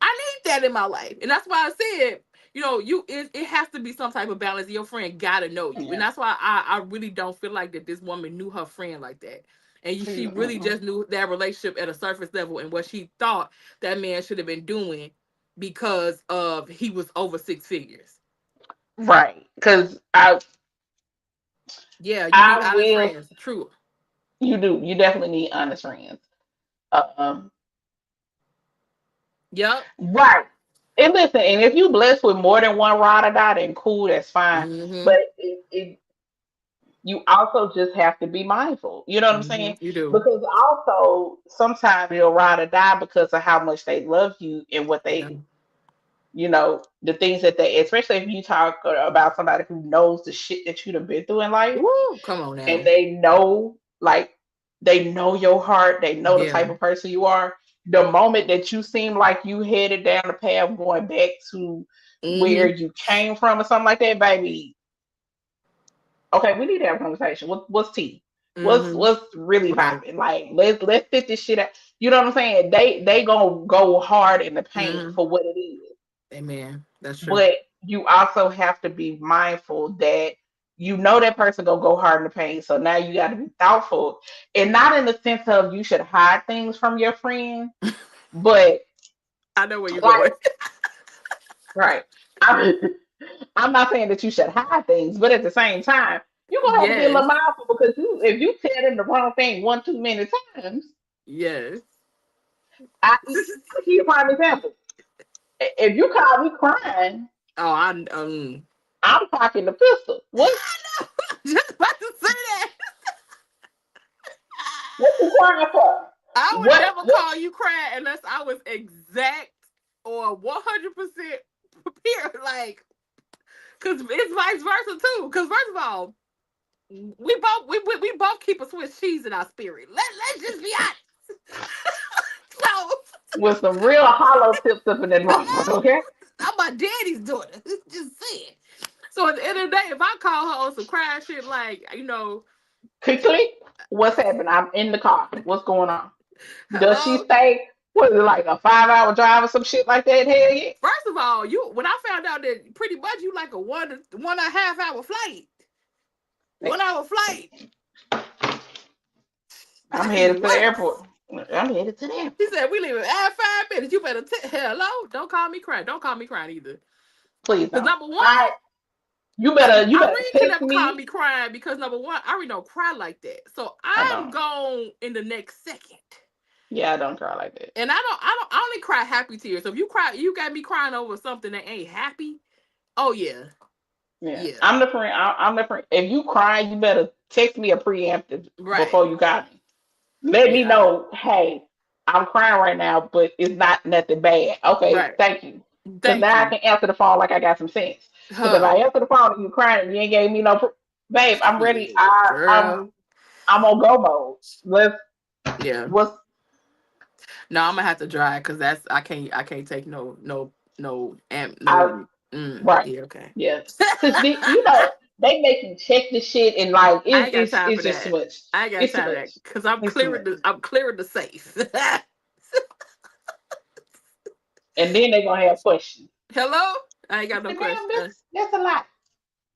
I need that in my life. And that's why I said, it has to be some type of balance. Your friend gotta know you. And Yeah. that's why I really don't feel like that this woman knew her friend like that. And she really Mm-mm. just knew that relationship at a surface level and what she thought that man should have been doing because of he was over six figures. Right. Because I Yeah, you need I honest will friends. True. You do. You definitely need honest friends. Um, Yep. right. And listen, and if you blessed with more than one ride or die, then cool, that's fine. Mm-hmm. But you also just have to be mindful. You know what I'm Mm-hmm. saying? You do. Because also sometimes you'll ride or die because of how much they love you and what Yeah. they, the things that they, especially if you talk about somebody who knows the shit that you've been through in life, Woo, come on and now. they know your heart, they know the Yeah. type of person you are. The moment that you seem like you headed down the path going back to where Mm-hmm. you came from or something like that, baby, okay, we need to have a conversation. What's tea? What's Mm-hmm. what's really Right. popping? Like let's fit this shit out. You know what I'm saying? They gonna go hard in the paint Mm-hmm. for what it is. Amen. That's true. But you also have to be mindful that you know that person gonna go hard in the paint. So now you gotta be thoughtful. And not in the sense of you should hide things from your friend, but I know where you're like going. right. I'm, I'm not saying that you should hide things, but at the same time, you're gonna have to be a Yes. little mindful because if you tell them the wrong thing one too many times, Yes. I'll give you a prime example. If you call me crying, Oh, I'm cocking the pistol. just about to say that. What you crying for? I would What never what call you crying unless I was exact or 100% prepared. Like, cause it's vice versa too. Cause first of all, we both keep a Swiss cheese in our spirit. Let's just be honest. So with some real hollow tips up in that motherfucker, okay? I'm my daddy's daughter. Just saying. So at the end of the day, if I call her on some crying shit, like Click click. What's happening? I'm in the car. What's going on? Does she hello. stay? What is it like a 5 hour drive or some shit like that? Hell yeah. First of all, when I found out that pretty much you like a 1.5 hour flight, 1 hour flight. I'm That's even headed to the worse. airport. I'm headed to the He airport. said we leave in 5 minutes. You better hello. Don't call me crying. Don't call me crying either. Please Because don't. number one, I you better Irene can text never call me. me crying because number one, Irene don't cry like that. So I I'm don't. gone in the next second. Yeah, I don't cry like that. And I only cry happy tears. So if you cry, you got me crying over something that ain't happy. Oh yeah. Yeah, Yeah. I'm the friend. I'm the friend. If you cry, you better text me a preemptive Right. before you got me. Let me Yeah. know. Hey, I'm crying right now, but it's not nothing bad. Okay, Right. thank you. Because Thank now I you. can answer the phone like I got some sense. Because if Huh. I answer the phone and you crying and you ain't gave me no, babe, I'm ready. Yeah, girl. I'm on go mode. Yeah. What's No, I'm gonna have to drive because I can't take I no. right? Yeah, okay. Yeah, because they make you check the shit and like I ain't got time it's for just too that. much. I ain't got It's too time for much. that because I'm It's too clearing much. the safe. And then they gonna have questions. Hello? I ain't got no Damn, question. that's a lot.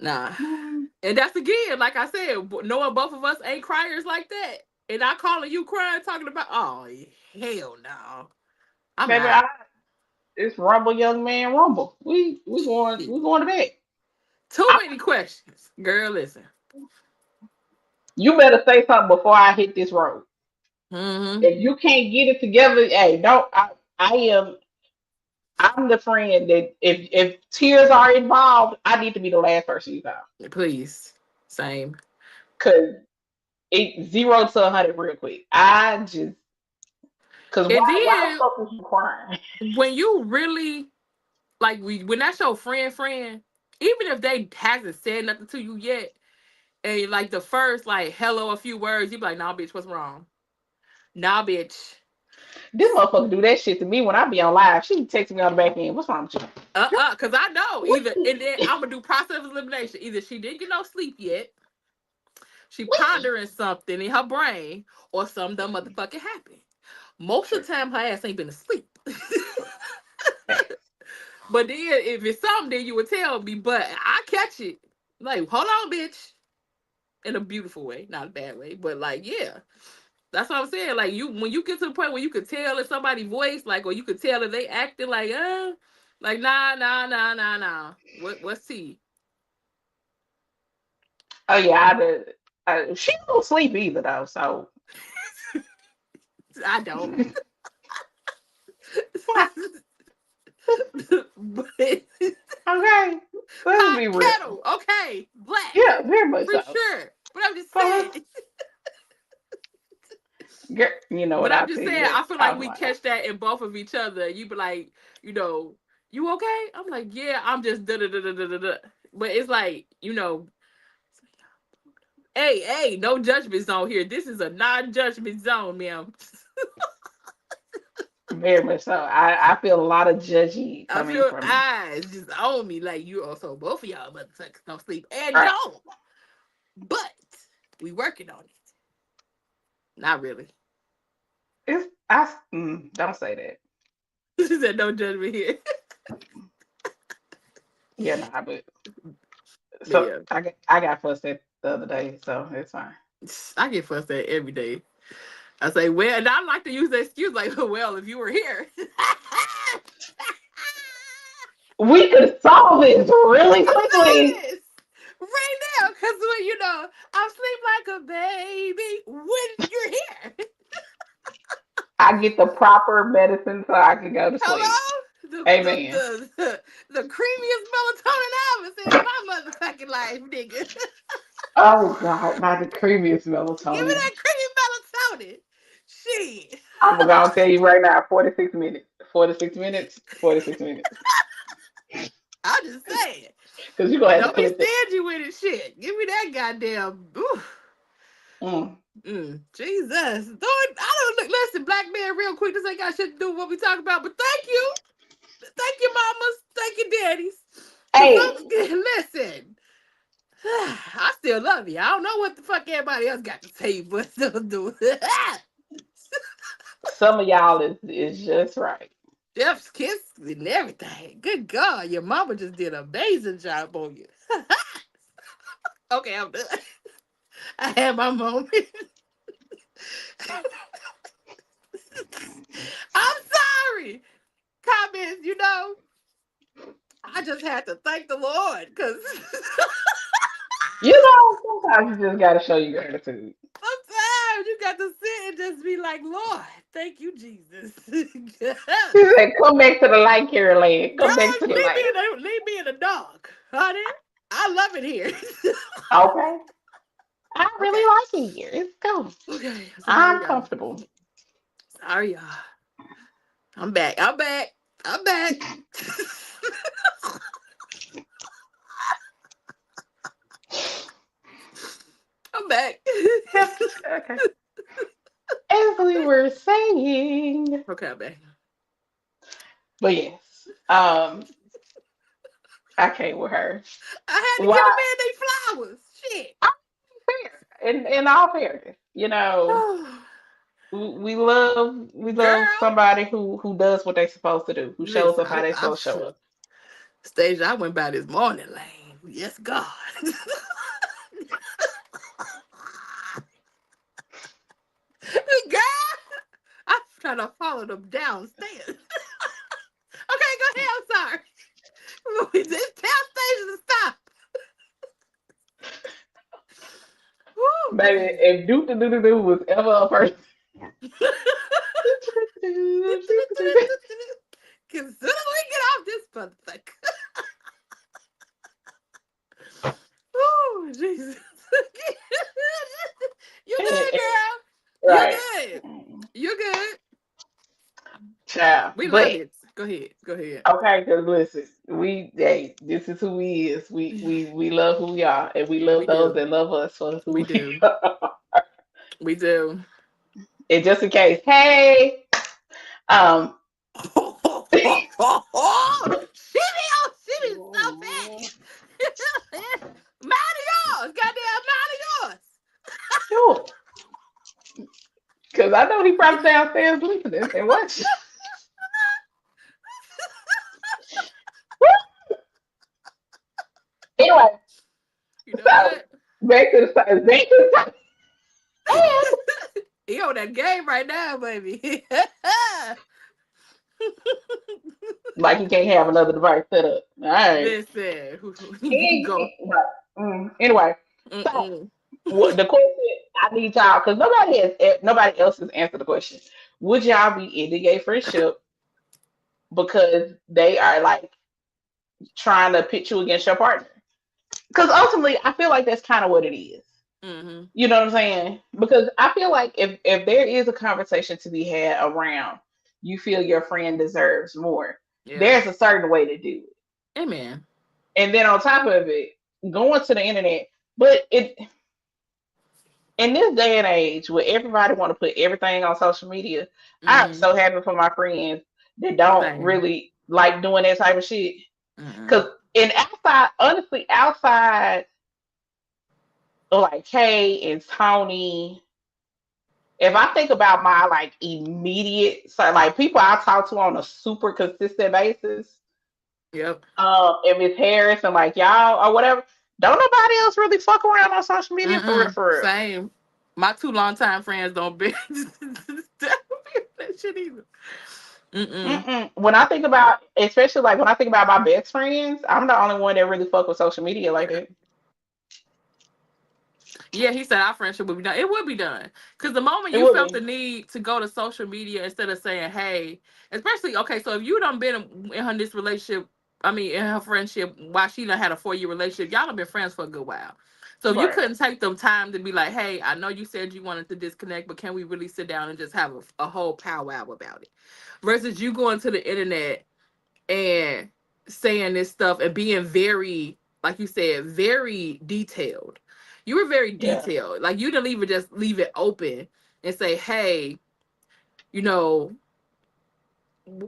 Nah. Mm, And that's again, like I said, knowing both of us ain't criers like that. And I calling you crying, talking about, oh, hell no. I'm Baby, out. it's rumble, young man, rumble. We going to bed. Too I, many questions. Girl, listen. you better say something before I hit this road. Mm-hmm. If you can't get it together, hey, don't. I am. I'm the friend that if tears are involved, I need to be the last person you call Please. Same. because it 0 to 100 real quick. I just because And why the then fuck was you crying? when you really when that's your friend, even if they hasn't said nothing to you yet, and like the first hello a few words, you be like, nah bitch, what's wrong? Nah bitch. This motherfucker do that shit to me when I be on live. She text me on the back end. What's wrong with you? Cause I know What? either and then I'm gonna do process of elimination. Either she didn't get no sleep yet, she What? pondering something in her brain, or some dumb motherfucking happened. Most of Sure. the time her ass ain't been asleep. But then if it's something, then you would tell me. But I catch it. Like, hold on, bitch. In a beautiful way, not a bad way. But yeah. That's what I'm saying. Like when you get to the point where you could tell if somebody's voice, or you could tell if they acting nah. What's T? Oh yeah, I did. She don't sleep either though, so I don't. But okay. Let's hot be real. kettle, okay, black Yeah, very much for so. sure. But I'm just So saying. you know what But I'm I'll just tell you saying. that I feel like we offline. catch that in both of each other. You be like, you know, you okay? I'm like, yeah, I'm just da da da da da da da. But it's like, hey, no judgment zone here. This is a non-judgment zone, ma'am. Very much so. I feel a lot of judgy I coming feel from eyes just on me like you also both of y'all motherfuckers don't sleep and right. don't. But we working on it. Not really. Don't say that. She said no judgment here. Yeah, nah, but But so yeah, I got fussed at the other day, so it's fine. I get fussed at every day. I say, well, and I like to use the excuse like, well, if you were here. We could solve this really quickly. Yes! Right now, because when I sleep like a baby when you're here. I get the proper medicine so I can go to sleep. Hello? Amen. The creamiest melatonin I ever seen in my motherfucking life, nigga. Oh God, not the creamiest Give me melatonin. that creamy melatonin. Shit. I'm gonna tell you right now, 46 minutes. 46 minutes, 46 minutes. I'm just saying. Because you're gonna have to Don't be clip it. stingy with it, shit. Give me that goddamn. Mm. Jesus. I don't look. Listen, black man, real quick. This ain't got shit to do with what we talk about, but thank you. Thank you, mamas. Thank you, daddies. Hey, Listen. I still love you. I don't know what the fuck everybody else got to say, but still do. some of y'all is just right. Jeff's kiss and everything. Good God, your mama just did an amazing job on you. Okay, I'm done. I had my moment. I'm sorry. Comments, I just had to thank the Lord because You know, sometimes you just gotta show your gratitude. sometimes you got to sit and just be like, Lord, thank you, Jesus. Girl, She said, "Come back to the light, Carolyn. Come back to the light." leave me in the dark, honey. I love it here. Okay. I Okay. really like it here. It's cool. Okay. Sorry, I'm y'all. comfortable. Sorry, y'all. I'm back. I'm back. I'm back. I'm back. Yep. Okay. As we were saying, Okay, I'm back. but yes, I can't with her. I had to give Why? a man they flowers. Shit. I'm fair. In all fairness, we love Girl. somebody who does what they're supposed to do, who shows Listen, up how they're supposed to show up. stage I went by this morning lane. Yes, God. Girl, I'm trying to follow them downstairs. Okay, go ahead. I'm sorry. This tell station to stop. Woo, Baby, Jesus. if Duke the Doo Doo was ever a person. As soon as we get off this motherfucker. Oh, Jesus. You good, girl. You Right. good. You good. Child. We love But it. Go ahead. Go ahead. okay, because listen, this is who we is. We love who we are, and we love We those do. that love us for who We we do. are. We do. And just in case, hey, um, Shimmy so fast. Mind yours. Goddamn mind yours. sure, because I know he probably downstairs listening and watching. Anyway, You know so what? back to the science. Back to the science. And He on that game right now, baby. like he can't have another device set up. All right. Listen, He go. can't, but, anyway, so Mm-mm. What the question I need y'all, because nobody else has answered the question. Would y'all be ending a friendship because they are like trying to pit you against your partner? Because ultimately, I feel like that's kind of what it is. Mm-hmm. You know what I'm saying? Because I feel like if there is a conversation to be had around, you feel your friend deserves more. Yeah. There's a certain way to do it, Amen. and then on top of it, going to the internet. But it in this day and age, where everybody want to put everything on social media, I'm Mm-hmm. so happy for my friends that don't Same. really like doing that type of shit. Mm-mm. Because in outside, honestly, outside of like Kay and Tony, if I think about my like immediate, so like people I talk to on a super consistent basis, Yep. if it's Harris and like y'all or whatever, don't nobody else really fuck around on social media for real, Mm-mm. for real. Same. My two longtime friends don't be that shit either. Mm-mm. Mm-mm. When I think about, especially like when I think about my best friends, I'm the only one that really fuck with social media like that. Yeah, he said our friendship would be done. It would be done. Because the moment It you would felt the be. need to go to social media instead of saying, hey, especially, okay, so if you done been in her this relationship, I mean, in her friendship, while she done had a 4-year relationship, y'all have been friends for a good while. So if you Right. couldn't take them time to be like, hey, I know you said you wanted to disconnect, but can we really sit down and just have a whole powwow about it? Versus you going to the internet and saying this stuff and being very, like you said, very detailed. You were very Yeah. detailed. Like you didn't even just leave it open and say, hey, you know,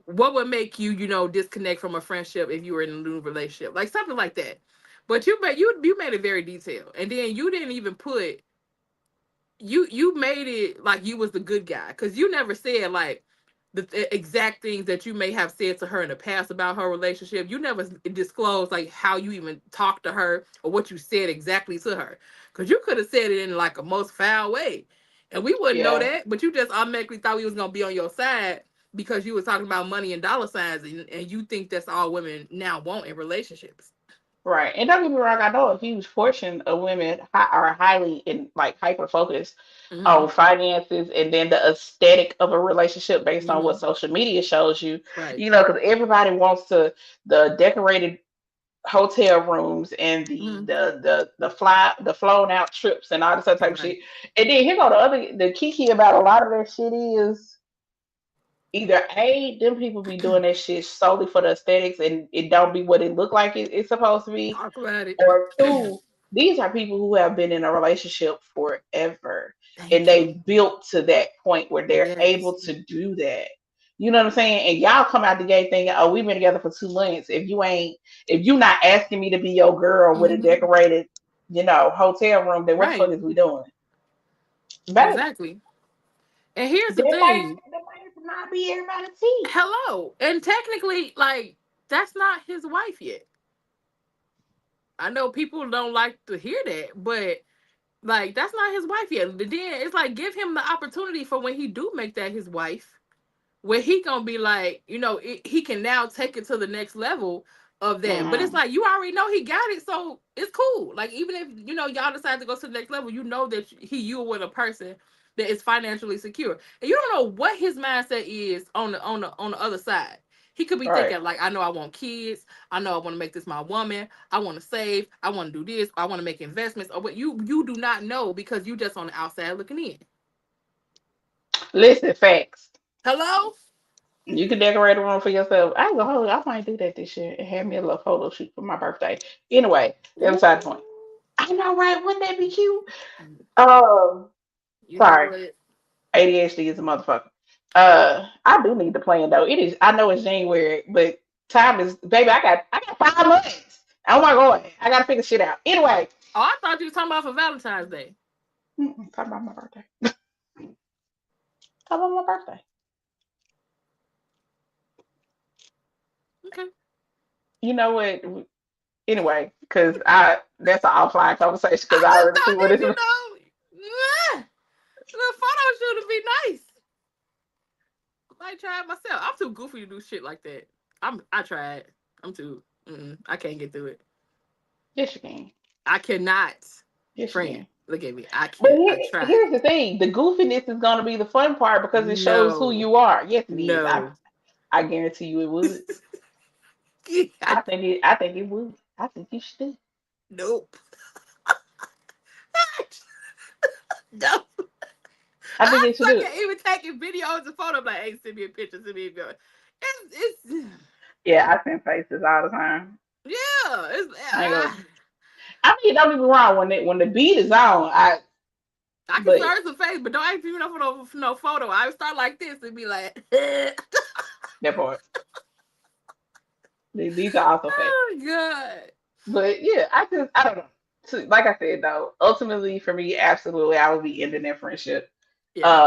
what would make you, disconnect from a friendship if you were in a new relationship? Like something like that. But you made it very detailed. And then you didn't even put you made it like you was the good guy because you never said like the exact things that you may have said to her in the past about her relationship. You never disclosed like how you even talked to her or what you said exactly to her because you could have said it in like a most foul way and we wouldn't know Yeah. that, but you just automatically thought we was gonna be on your side because you was talking about money and dollar signs and you think that's all women now want in relationships. Right. And don't get me wrong, I know a huge portion of women are highly in like hyper focused Mm-hmm. on finances and then the aesthetic of a relationship based on what Mm-hmm. social media shows you. Right. You know, because everybody wants the decorated hotel rooms and Mm-hmm. the flown out trips and all this other type of Right. shit. And then here go the kiki about a lot of that shit is either A, them people be doing that shit solely for the aesthetics and it don't be what it look like it's supposed to be, Talk about it. or two, these are people who have been in a relationship forever and Thank you. they built to that point where they're able Yes. to do that. You know what I'm saying? And y'all come out the gate thinking, oh, we've been together for 2 months. If you not asking me to be your girl with a Mm-hmm. decorated, hotel room, then what the fuck Right. is we doing? Baby, Exactly. And here's the that might thing. that might not be everybody's tea. Hello. And technically, like, that's not his wife yet. I know people don't like to hear that, but like that's not his wife yet. Then it's like give him the opportunity for when he do make that his wife where he gonna be like, he can now take it to the next level of that. But it's Mm, like you already know he got it, so it's cool. Like even if y'all decide to go to the next level, you know that you're with a person that is financially secure, and you don't know what his mindset is on the other side. He could be right. thinking like, I know I want kids. I know I want to make this my woman. I want to save. I want to do this. I want to make investments. Or what you do not know because you just on the outside looking in. Listen, facts. Hello. You can decorate a room for yourself. I ain't gonna hold you. I might do that this year and have me a little photo shoot for my birthday. Anyway, that's beside the point. Ooh. I know, right? Wouldn't that be cute? Um, You know Sorry, what? ADHD is a motherfucker. I do need to plan though. It is. I know it's January, but time is, baby. I got 5 months. Oh my god, I gotta figure shit out. Anyway, Oh, I thought you were talking about for Valentine's Day. talk about my birthday. Talk about my birthday. Okay. You know what? Anyway, because I that's an offline conversation because I I just already see thought what that, it's. the photo shoot would be nice. I might try it myself. I'm too goofy to do shit like that. I tried. I'm too. I can't get through it. Yes, you can. I cannot, Yes, you friend. can. Look at me. I But can't. I tried. here's the thing: the goofiness is going to be the fun part because it shows who No. you are. Yes, it is. No. I guarantee you it would. I think it would. I think you should. Nope. No. I think I you should do fucking it. even taking videos and photos. Like, hey, send me a picture. Send me a video. It's Yeah, I send faces all the time. yeah. I ain't gonna. I mean, don't get me wrong. When the beat is on, I can but search the face, but don't ask me for no photo. I would start like this and be like, that part. These are also facts. oh god. But yeah, I don't know. So, like I said though, ultimately for me, absolutely, I would be ending that friendship. Yeah,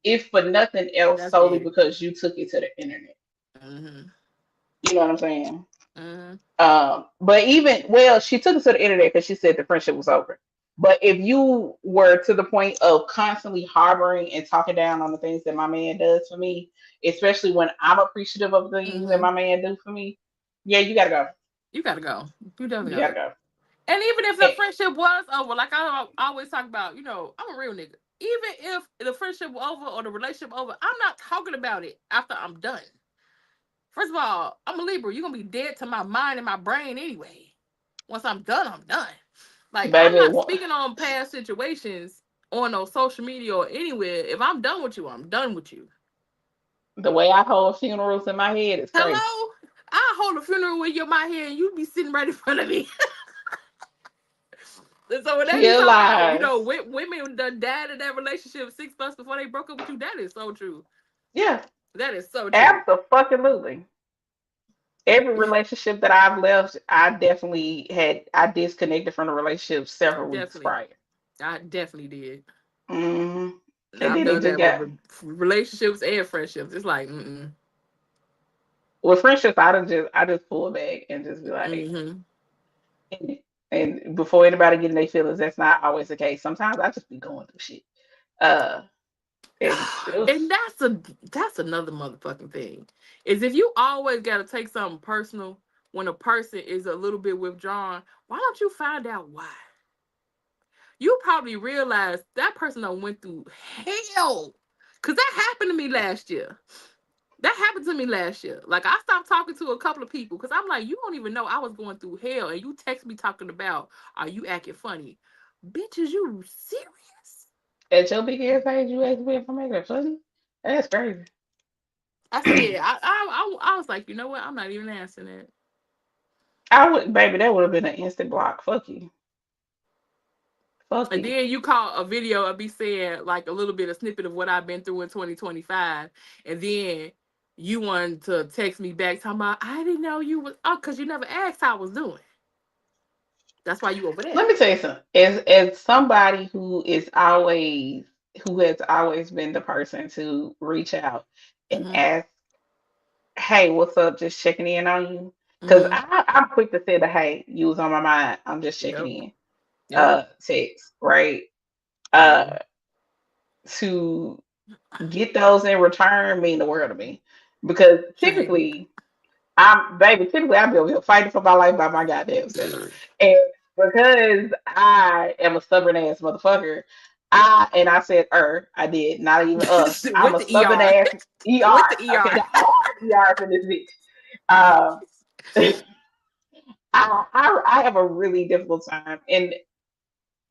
If for nothing else, that's solely it. because you took it to the internet. Mm-hmm. You know what I'm saying? Mm-hmm. But even well, she took it to the internet because she said the friendship was over. But if you were to the point of constantly harboring and talking down on the things that my man does for me, especially when I'm appreciative of the things that Mm-hmm. my man do for me, yeah, you gotta go. You gotta go. You definitely You gotta gotta go. go. And even if the Eh, friendship was over, like I always talk about, I'm a real nigga. Even if the friendship was over or the relationship over, I'm not talking about it after I'm done. First of all, I'm a Libra. You're gonna be dead to my mind and my brain anyway. Once I'm done, I'm done. Like I'm baby, not speaking on past situations on no social media or anywhere. If I'm done with you, I'm done with you. the way I hold funerals in my head is crazy. Hello? I hold a funeral with you in my hand and you be sitting right in front of me. And so when they be Kill talking about, lies. women done died in that relationship 6 months before they broke up with you, that is so true. Yeah, That is so true. absolutely. Every relationship that I've left, I disconnected from the relationship several weeks Definitely. prior. I definitely did. hmm And I've then it done just that with got relationships and friendships. It's like, mm-mm. with friendships. I just pull back and just be like, Mm-hmm. and before anybody getting their feelings, that's not always the case. Sometimes I just be going through shit. Uh, and And oof, that's another motherfucking thing. Is if you always gotta take something personal when a person is a little bit withdrawn, why don't you find out why? You probably realize that person done went through hell. Cause that happened to me last year. That happened to me last year. Like I stopped talking to a couple of people because I'm like, you don't even know I was going through hell, and you text me talking about, are you acting funny? Bitch, is you serious? at your big ass age, you ask me if I'm making it funny. That's crazy. I said, I was like, you know what? I'm not even answering it. I would, baby, that would have been an instant block. Fuck you. Fuck And you. then you call a video of me saying like a little bit of snippet of what I've been through in 2025, and then you wanted to text me back talking about I didn't know you was because you never asked how I was doing. That's why you over Let there. me tell you something. As somebody who has always been the person to reach out and Mm-hmm. ask, "Hey, what's up? Just checking in on you." Because Mm-hmm. I'm quick to say that, "Hey, you was on my mind. I'm just checking Yep. in." Yep. Text, right? Yeah. Uh, to get those in return mean the world to me because Same. typically I'll be over here fighting for my life by my goddamn self. And because I am a stubborn ass motherfucker, I said I did, not even I'm With a the stubborn ER. ass With ER. the Okay, ER. the hard ER in this bitch. Um I have a really difficult time and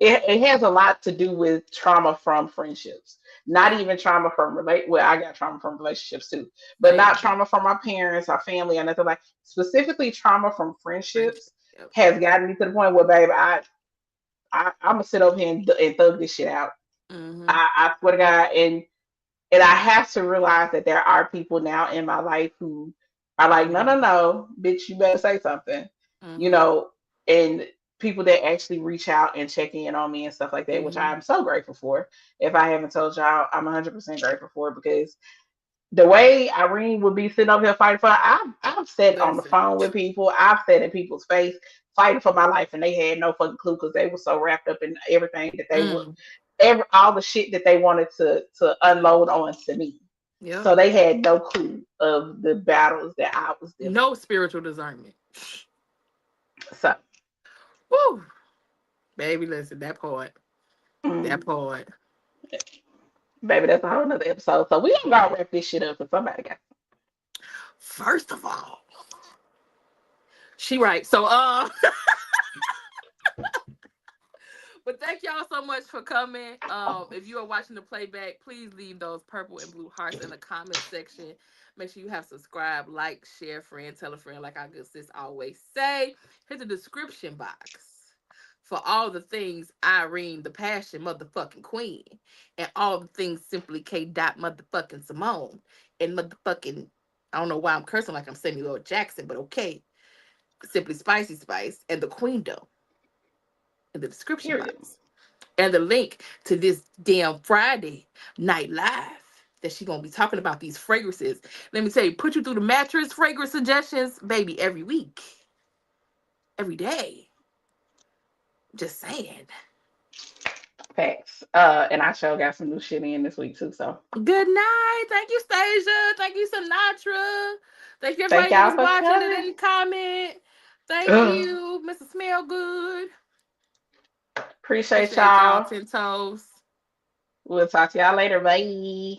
it has a lot to do with trauma from friendships. Not Yeah. even trauma from I got trauma from relationships too, but not Same. trauma from my parents or family or nothing like specifically trauma from Friendship. friendships Yep. has gotten me to the point where baby I'm gonna sit up here and thug this shit out. Mm-hmm. I swear to God, and I have to realize that there are people now in my life who are like, no, Mm-hmm. no, no, bitch, you better say something, you Mm-hmm. know, and people that actually reach out and check in on me and stuff like that, which Mm-hmm. I'm so grateful for. If I haven't told y'all, I'm 100% grateful for it because the way Irene would be sitting up here fighting for, I've sat on the Listen. phone with people, I've sat in people's face fighting for my life, and they had no fucking clue because they were so wrapped up in everything that they were, Mm. all the shit that they wanted to unload onto me. Yep. So they had no clue of the battles that I was dealing No spiritual discernment. with. So Woo. Baby, listen, that part. That part. Baby, that's a whole nother episode. So we gonna go wrap this shit up because somebody got. First of all, she right. So but thank y'all so much for coming. If you are watching the playback, please leave those purple and blue hearts in the comment section. Make sure you have subscribed, like, share, friend, tell a friend, like our good sis always say. Hit the description box for all the things Irene, the passion motherfucking queen, and all the things simply K. Dot motherfucking Simone, and motherfucking, I don't know why I'm cursing like I'm Samuel L. Jackson, but okay, simply Spicy Spice and the Queendom in the description Period. box. And the link to this damn Friday night live that she gonna be talking about these fragrances. Let me tell you, put you through the mattress fragrance suggestions, baby, every week, every day. Just saying. Facts. And I sure got some new shit in this week too. So Good night. Thank you, Stasia. Thank you, Sinatra. Thank you, thank everybody that y'all was for watching and coming. didn't comment. Thank you, Mr. Smellgood. Appreciate Appreciate y'all, y'all. 10 toes. We'll talk to y'all later. Bye.